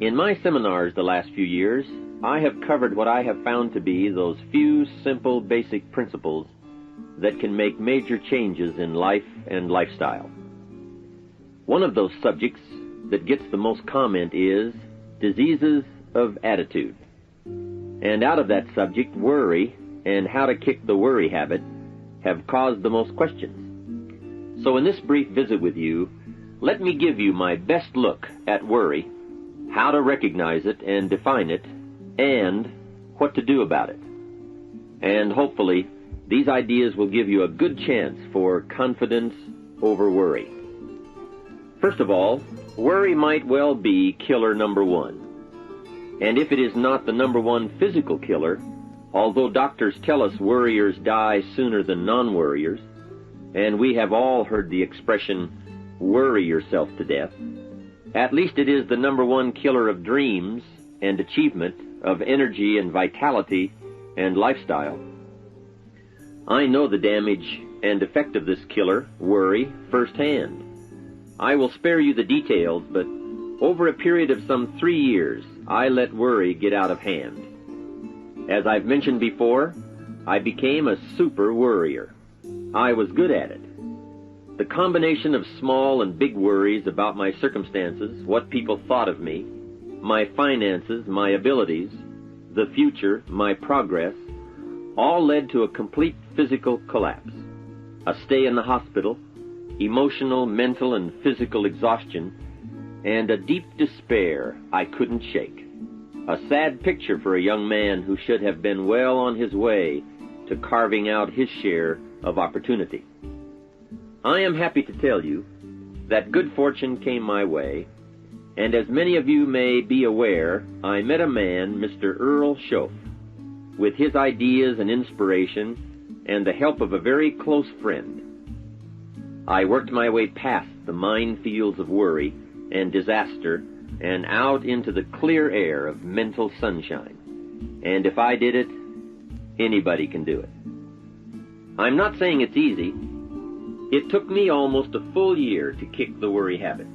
In my seminars the last few years, I have covered what I have found to be those few simple basic principles that can make major changes in life and lifestyle. One of those subjects that gets the most comment is diseases of attitude. And out of that subject, worry and how to kick the worry habit have caused the most questions. So in this brief visit with you, let me give you my best look at worry, how to recognize it and define it, and what to do about it. And hopefully, these ideas will give you a good chance for confidence over worry. First of all, worry might well be killer number one. And if it is not the number one physical killer, although doctors tell us worriers die sooner than non-worriers, and we have all heard the expression, worry yourself to death, at least it is the number one killer of dreams and achievement, of energy and vitality and lifestyle. I know the damage and effect of this killer, worry, firsthand. I will spare you the details, but over a period of some 3 years, I let worry get out of hand. As I've mentioned before, I became a super worrier. I was good at it. The combination of small and big worries about my circumstances, what people thought of me, my finances, my abilities, the future, my progress, all led to a complete physical collapse, a stay in the hospital, emotional, mental, and physical exhaustion, and a deep despair I couldn't shake. A sad picture for a young man who should have been well on his way to carving out his share of opportunity. I am happy to tell you that good fortune came my way, and as many of you may be aware, I met a man, Mr. Earl Schoaf, with his ideas and inspiration and the help of a very close friend. I worked my way past the minefields of worry and disaster and out into the clear air of mental sunshine. And if I did it, anybody can do it. I'm not saying it's easy. It took me almost a full year to kick the worry habit.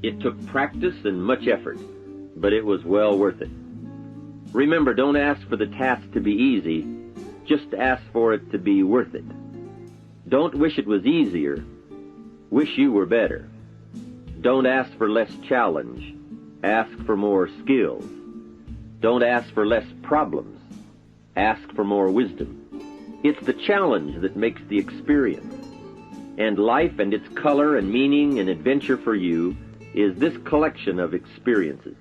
It took practice and much effort, but it was well worth it. Remember, don't ask for the task to be easy, just ask for it to be worth it. Don't wish it was easier, wish you were better. Don't ask for less challenge, ask for more skills. Don't ask for less problems, ask for more wisdom. It's the challenge that makes the experience. And life and its color and meaning and adventure for you is this collection of experiences.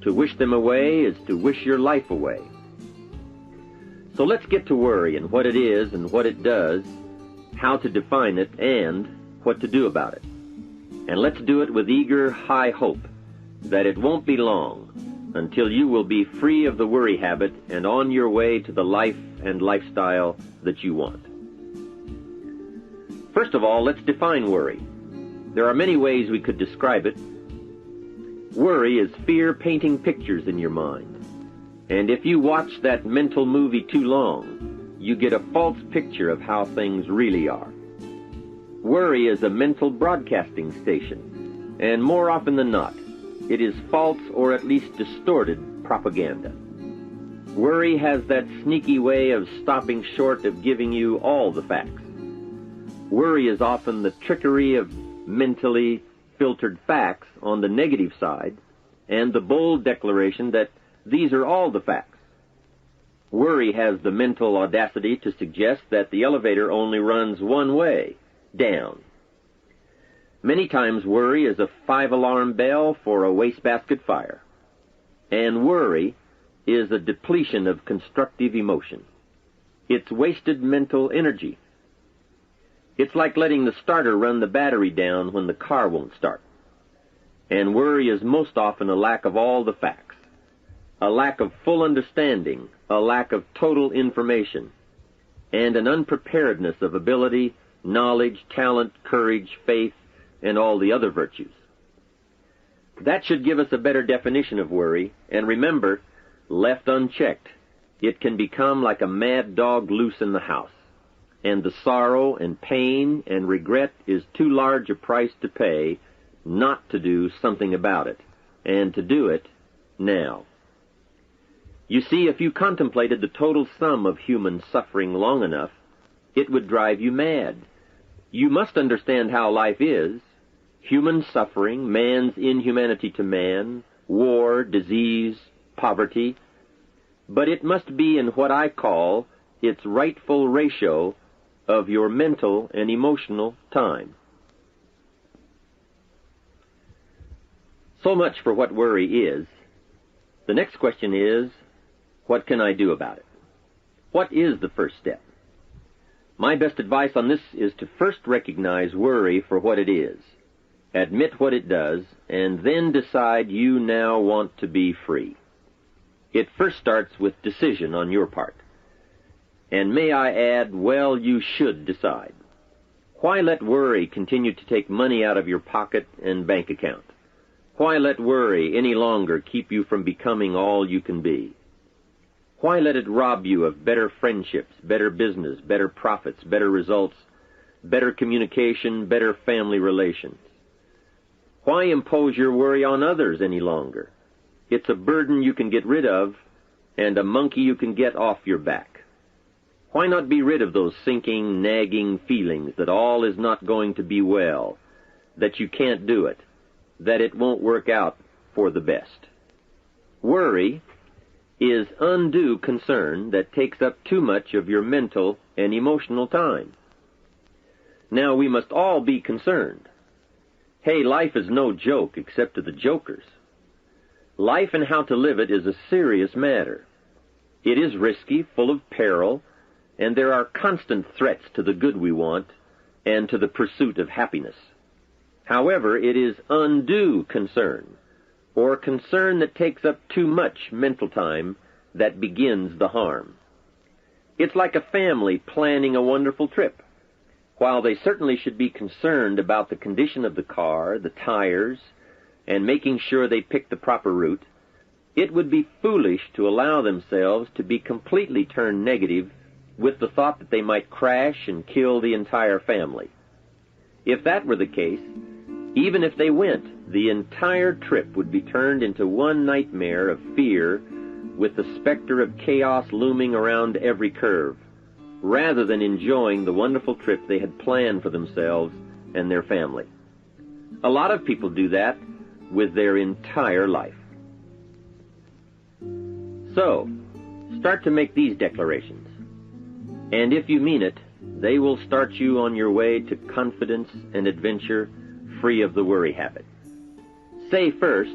To wish them away is to wish your life away. So let's get to worry and what it is and what it does, how to define it, and what to do about it. And let's do it with eager, high hope that it won't be long until you will be free of the worry habit and on your way to the life and lifestyle that you want. First of all, let's define worry. There are many ways we could describe it. Worry is fear painting pictures in your mind. And if you watch that mental movie too long, you get a false picture of how things really are. Worry is a mental broadcasting station, and more often than not, it is false or at least distorted propaganda. Worry has that sneaky way of stopping short of giving you all the facts. Worry is often the trickery of mentally filtered facts on the negative side and the bold declaration that these are all the facts. Worry has the mental audacity to suggest that the elevator only runs one way, down. Many times worry is a 5-alarm bell for a wastebasket fire. And worry is a depletion of constructive emotion. It's wasted mental energy. It's like letting the starter run the battery down when the car won't start. And worry is most often a lack of all the facts, a lack of full understanding, a lack of total information, and an unpreparedness of ability, knowledge, talent, courage, faith, and all the other virtues. That should give us a better definition of worry, and remember, left unchecked, it can become like a mad dog loose in the house. And the sorrow and pain and regret is too large a price to pay not to do something about it, and to do it now. You see, if you contemplated the total sum of human suffering long enough, it would drive you mad. You must understand how life is. Human suffering, man's inhumanity to man, war, disease, poverty. But it must be in what I call its rightful ratio of your mental and emotional time. So much for what worry is. The next question is, what can I do about it? What is the first step? My best advice on this is to first recognize worry for what it is, admit what it does, and then decide you now want to be free. It first starts with decision on your part. And may I add, well, you should decide. Why let worry continue to take money out of your pocket and bank account? Why let worry any longer keep you from becoming all you can be? Why let it rob you of better friendships, better business, better profits, better results, better communication, better family relations? Why impose your worry on others any longer? It's a burden you can get rid of and a monkey you can get off your back. Why not be rid of those sinking, nagging feelings that all is not going to be well, that you can't do it, that it won't work out for the best? Worry is undue concern that takes up too much of your mental and emotional time. Now, we must all be concerned. Hey, life is no joke except to the jokers. Life and how to live it is a serious matter. It is risky, full of peril, and there are constant threats to the good we want and to the pursuit of happiness. However, it is undue concern, or concern that takes up too much mental time, that begins the harm. It's like a family planning a wonderful trip. While they certainly should be concerned about the condition of the car, the tires, and making sure they pick the proper route, it would be foolish to allow themselves to be completely turned negative with the thought that they might crash and kill the entire family. If that were the case, even if they went, the entire trip would be turned into one nightmare of fear with the specter of chaos looming around every curve, rather than enjoying the wonderful trip they had planned for themselves and their family. A lot of people do that with their entire life. So, start to make these declarations. And if you mean it, they will start you on your way to confidence and adventure, free of the worry habit. Say first,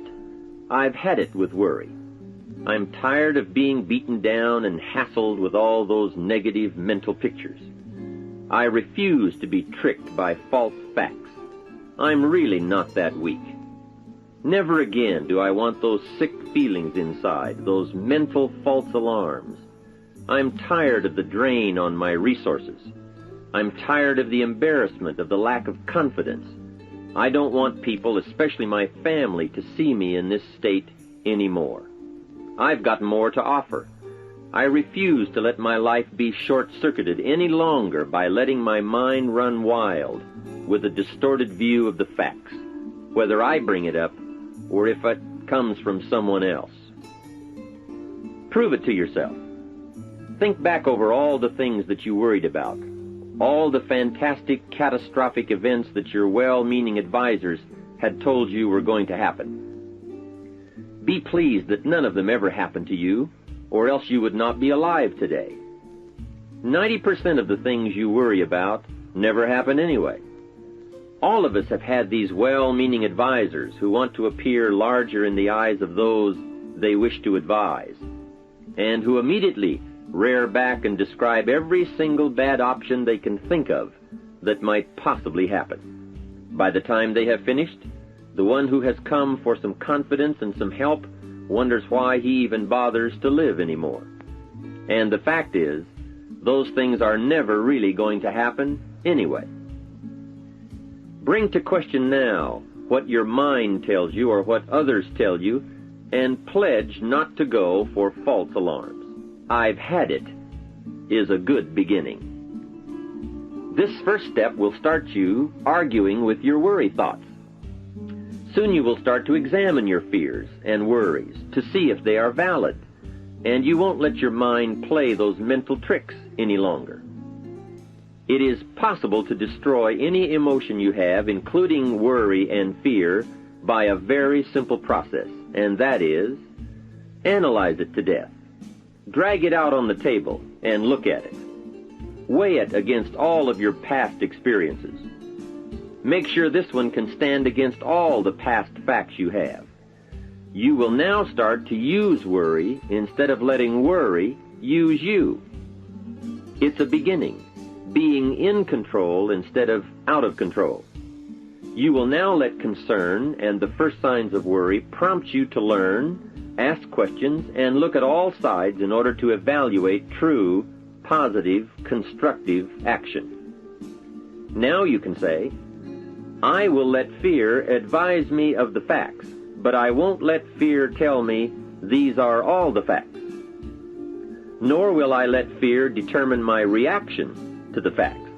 I've had it with worry. I'm tired of being beaten down and hassled with all those negative mental pictures. I refuse to be tricked by false facts. I'm really not that weak. Never again do I want those sick feelings inside, those mental false alarms. I'm tired of the drain on my resources. I'm tired of the embarrassment of the lack of confidence. I don't want people, especially my family, to see me in this state anymore. I've got more to offer. I refuse to let my life be short-circuited any longer by letting my mind run wild with a distorted view of the facts, whether I bring it up or if it comes from someone else. Prove it to yourself. Think back over all the things that you worried about, all the fantastic, catastrophic events that your well-meaning advisors had told you were going to happen. Be pleased that none of them ever happened to you, or else you would not be alive today. 90% of the things you worry about never happen anyway. All of us have had these well-meaning advisors who want to appear larger in the eyes of those they wish to advise, and who immediately rear back and describe every single bad option they can think of that might possibly happen. By the time they have finished, the one who has come for some confidence and some help wonders why he even bothers to live anymore. And the fact is, those things are never really going to happen anyway. Bring to question now what your mind tells you or what others tell you, and pledge not to go for false alarms. I've had it is a good beginning. This first step will start you arguing with your worry thoughts. Soon you will start to examine your fears and worries to see if they are valid, and you won't let your mind play those mental tricks any longer. It is possible to destroy any emotion you have, including worry and fear, by a very simple process, and that is, analyze it to death. Drag it out on the table and look at it. Weigh it against all of your past experiences. Make sure this one can stand against all the past facts you have. You will now start to use worry instead of letting worry use you. It's a beginning, being in control instead of out of control. You will now let concern and the first signs of worry prompt you to learn, ask questions, and look at all sides in order to evaluate true, positive, constructive action. Now you can say, I will let fear advise me of the facts, but I won't let fear tell me these are all the facts. Nor will I let fear determine my reaction to the facts.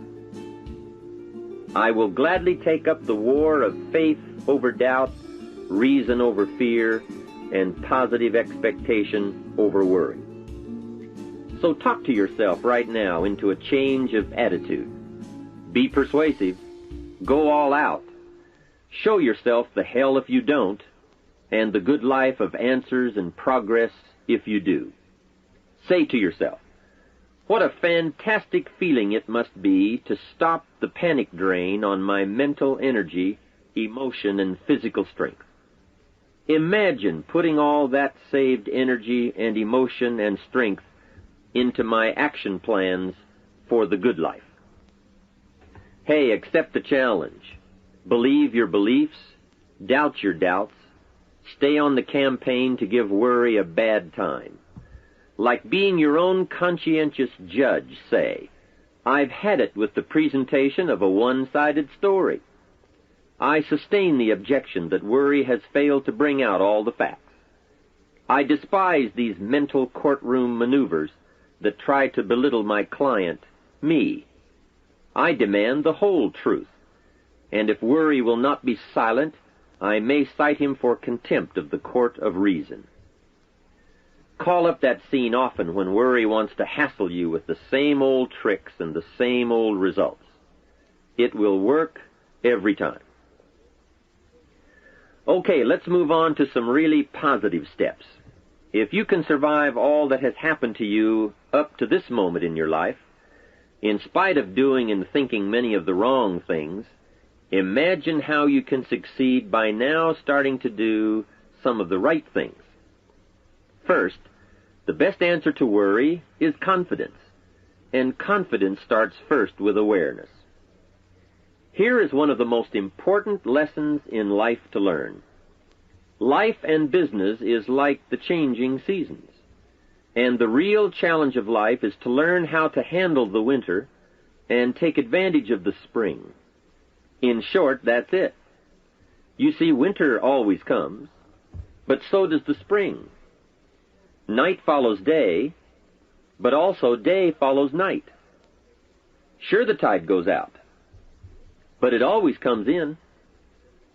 I will gladly take up the war of faith over doubt, reason over fear, and positive expectation over worry. So talk to yourself right now into a change of attitude. Be persuasive. Go all out. Show yourself the hell if you don't, and the good life of answers and progress if you do. Say to yourself, what a fantastic feeling it must be to stop the panic drain on my mental energy, emotion, and physical strength. Imagine putting all that saved energy and emotion and strength into my action plans for the good life. Hey, accept the challenge. Believe your beliefs, doubt your doubts, stay on the campaign to give worry a bad time. Like being your own conscientious judge, say, I've had it with the presentation of a one-sided story. I sustain the objection that worry has failed to bring out all the facts. I despise these mental courtroom maneuvers that try to belittle my client, me. I demand the whole truth, and if worry will not be silent, I may cite him for contempt of the court of reason. Call up that scene often when worry wants to hassle you with the same old tricks and the same old results. It will work every time. Okay, let's move on to some really positive steps. If you can survive all that has happened to you up to this moment in your life, in spite of doing and thinking many of the wrong things, imagine how you can succeed by now starting to do some of the right things. First, the best answer to worry is confidence, and confidence starts first with awareness. Here is one of the most important lessons in life to learn. Life and business is like the changing seasons, and the real challenge of life is to learn how to handle the winter and take advantage of the spring. In short, that's it. You see, winter always comes, but so does the spring. Night follows day, but also day follows night. Sure, the tide goes out, but it always comes in.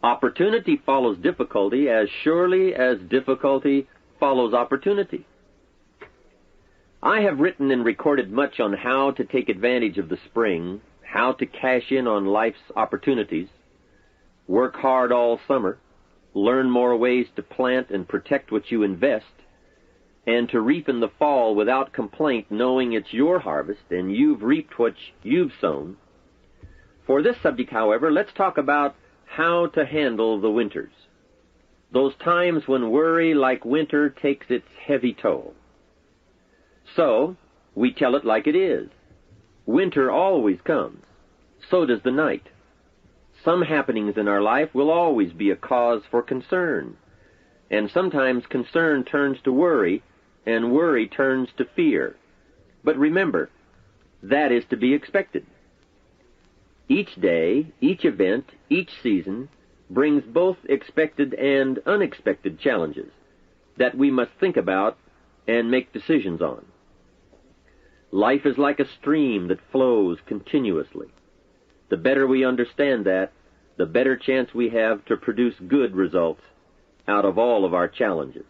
Opportunity follows difficulty as surely as difficulty follows opportunity. I have written and recorded much on how to take advantage of the spring, how to cash in on life's opportunities, work hard all summer, learn more ways to plant and protect what you invest, and to reap in the fall without complaint, knowing it's your harvest and you've reaped what you've sown. For this subject, however, let's talk about how to handle the winters, those times when worry like winter takes its heavy toll. So, we tell it like it is. Winter always comes. So does the night. Some happenings in our life will always be a cause for concern, and sometimes concern turns to worry, and worry turns to fear. But remember, that is to be expected. Each day, each event, each season brings both expected and unexpected challenges that we must think about and make decisions on. Life is like a stream that flows continuously. The better we understand that, the better chance we have to produce good results out of all of our challenges.